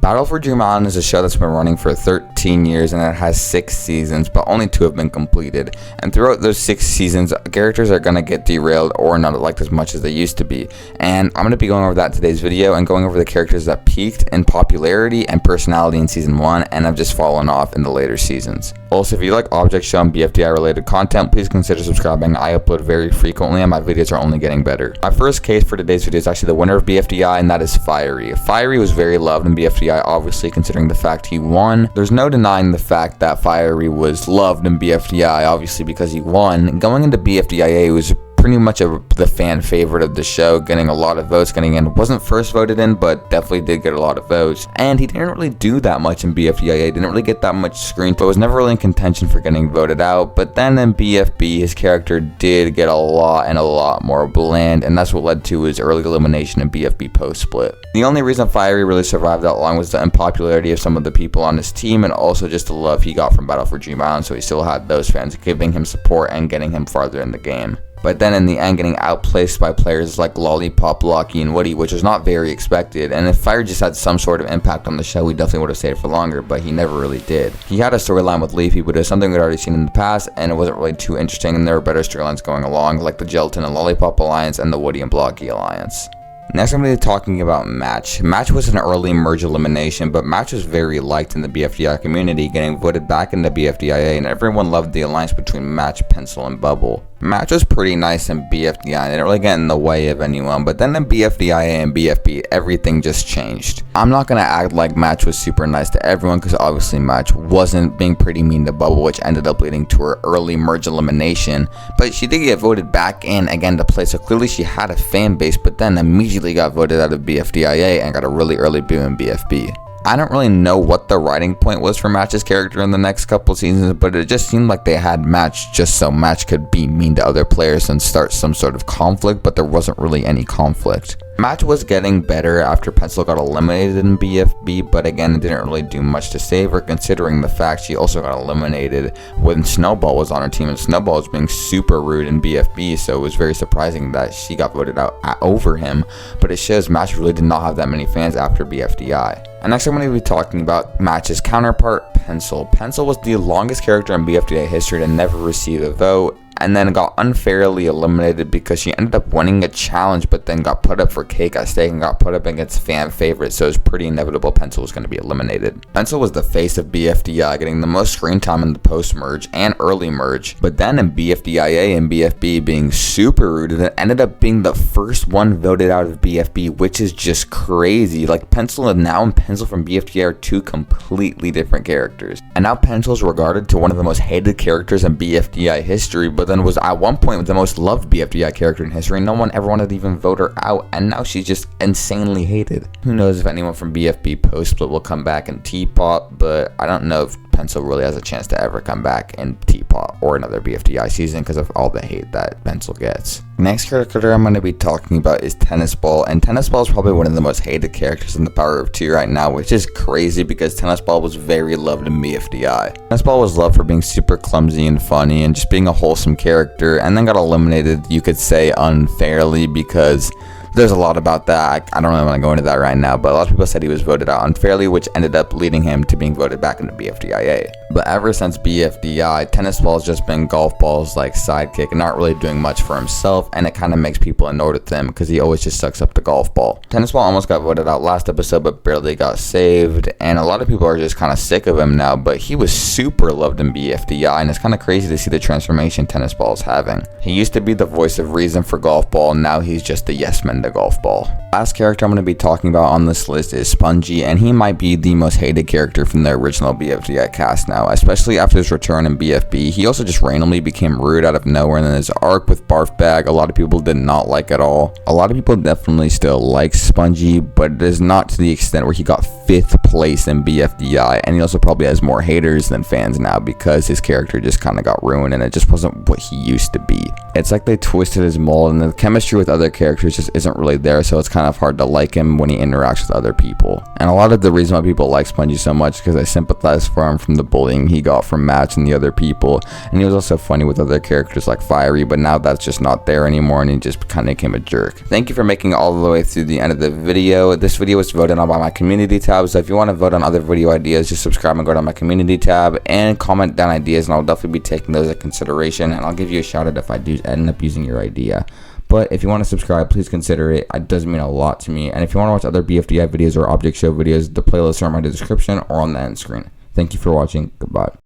Battle for Dream Island is a show that's been running for 13 years and it has 6 seasons, but only 2 have been completed. And throughout those 6 seasons, characters are going to get derailed or not liked as much as they used to be. And I'm going to be going over that in today's video and going over the characters that peaked in popularity and personality in season 1 and have just fallen off in the later seasons. Also, if you like object show and BFDI related content, please consider subscribing. I upload very frequently and my videos are only getting better. My first case for today's video is actually the winner of BFDI, and that is Firey. Firey was very loved in BFDI, obviously, considering the fact he won. There's no denying the fact that Firey was loved in BFDI, obviously, because he won. Going into BFDIA, he was pretty much the fan favorite of the show, getting a lot of votes, wasn't first voted in, but definitely did get a lot of votes. And he didn't really do that much in BFDIA, didn't really get that much screen, but was never really in contention for getting voted out. But then in BFB, his character did get a lot more bland, and that's what led to his early elimination in BFB post-split. The only reason Firey really survived that long was the unpopularity of some of the people on his team, and also just the love he got from Battle for Dream Island, so he still had those fans giving him support and getting him farther in the game. But then in the end, getting outplaced by players like Lollipop, Lucky, and Woody, which was not very expected. And if Firey just had some sort of impact on the show, he definitely would have stayed for longer, but he never really did. He had a storyline with Leafy, but it was something we'd already seen in the past, and it wasn't really too interesting, and there were better storylines going along, like the Gelatin and Lollipop Alliance and the Woody and Blocky Alliance. Next, I'm going to be talking about Match. Match was an early merge elimination, but Match was very liked in the BFDI community, getting voted back into BFDIA, and everyone loved the alliance between Match, Pencil, and Bubble. Match was pretty nice in BFDI, and didn't really get in the way of anyone, but then in BFDIA and BFB, everything just changed. I'm not going to act like Match was super nice to everyone, because obviously Match wasn't, being pretty mean to Bubble, which ended up leading to her early merge elimination, but she did get voted back in again to play, so clearly she had a fan base, but then immediately got voted out of BFDIA and got a really early boom in BFB. I don't really know what the writing point was for Match's character in the next couple seasons, but it just seemed like they had Match just so Match could be mean to other players and start some sort of conflict, but there wasn't really any conflict. Match was getting better after Pencil got eliminated in BFB, but again, it didn't really do much to save her, considering the fact she also got eliminated when Snowball was on her team, and Snowball was being super rude in BFB, so it was very surprising that she got voted out over him, but it shows Match really did not have that many fans after BFDI. And next I'm going to be talking about Match's counterpart, Pencil. Pencil was the longest character in BFDI history to never receive a vote, and then got unfairly eliminated because she ended up winning a challenge, but then got put up for cake at stake and got put up against fan favorites, so it was pretty inevitable Pencil was going to be eliminated. Pencil was the face of BFDI, getting the most screen time in the post-merge and early merge, but then in BFDIA and BFB being super rude, and it ended up being the first one voted out of BFB, which is just crazy. Like, Pencil and Pencil from BFDI are 2 completely different characters. And now Pencil is regarded to one of the most hated characters in BFDI history, but then was at one point the most loved BFDI character in history. No one ever wanted to even vote her out, and now she's just insanely hated. Who knows if anyone from BFB post-split will come back in TPOT, but I don't know if Pencil really has a chance to ever come back in TPOT or another BFDI season because of all the hate that Pencil gets. Next character I'm going to be talking about is Tennis Ball, and Tennis Ball is probably one of the most hated characters in the Power of 2 right now, which is crazy because Tennis Ball was very loved in BFDI. Tennis Ball was loved for being super clumsy and funny and just being a wholesome character, and then got eliminated, you could say, unfairly, because there's a lot about that. I don't really want to go into that right now, but a lot of people said he was voted out unfairly, which ended up leading him to being voted back into BFDIA. But ever since BFDI, Tennis Ball's just been Golf Ball's like sidekick and not really doing much for himself, and it kind of makes people annoyed with him because he always just sucks up the Golf Ball. Tennis Ball almost got voted out last episode, but barely got saved, and a lot of people are just kind of sick of him now, but he was super loved in BFDI, and it's kind of crazy to see the transformation Tennis Ball is having. He used to be the voice of reason for Golf Ball, and now he's just the yes man to Golf Ball. Last character I'm going to be talking about on this list is Spongy, and he might be the most hated character from the original BFDI cast now, especially after his return in BFB. He also just randomly became rude out of nowhere, and then his arc with Barf Bag, a lot of people did not like at all. A lot of people definitely still like Spongy, but it is not to the extent where he got 5th place in BFDI, and he also probably has more haters than fans now because his character just kind of got ruined and it just wasn't what he used to be. It's like they twisted his mold, and the chemistry with other characters just isn't wasn't really there, so it's kind of hard to like him when he interacts with other people. And a lot of the reason why people like Spongy so much is because I sympathize for him from the bullying he got from Match and the other people, and he was also funny with other characters like Firey, but now that's just not there anymore and he just kind of became a jerk. Thank you for making it all the way through the end of the video. This video was voted on by my community tab, so if you want to vote on other video ideas, just subscribe and go to my community tab and comment down ideas, and I'll definitely be taking those into consideration, and I'll give you a shout out if I do end up using your idea. But if you want to subscribe, please consider it. It does mean a lot to me. And if you want to watch other BFDI videos or object show videos, the playlists are in my description or on the end screen. Thank you for watching. Goodbye.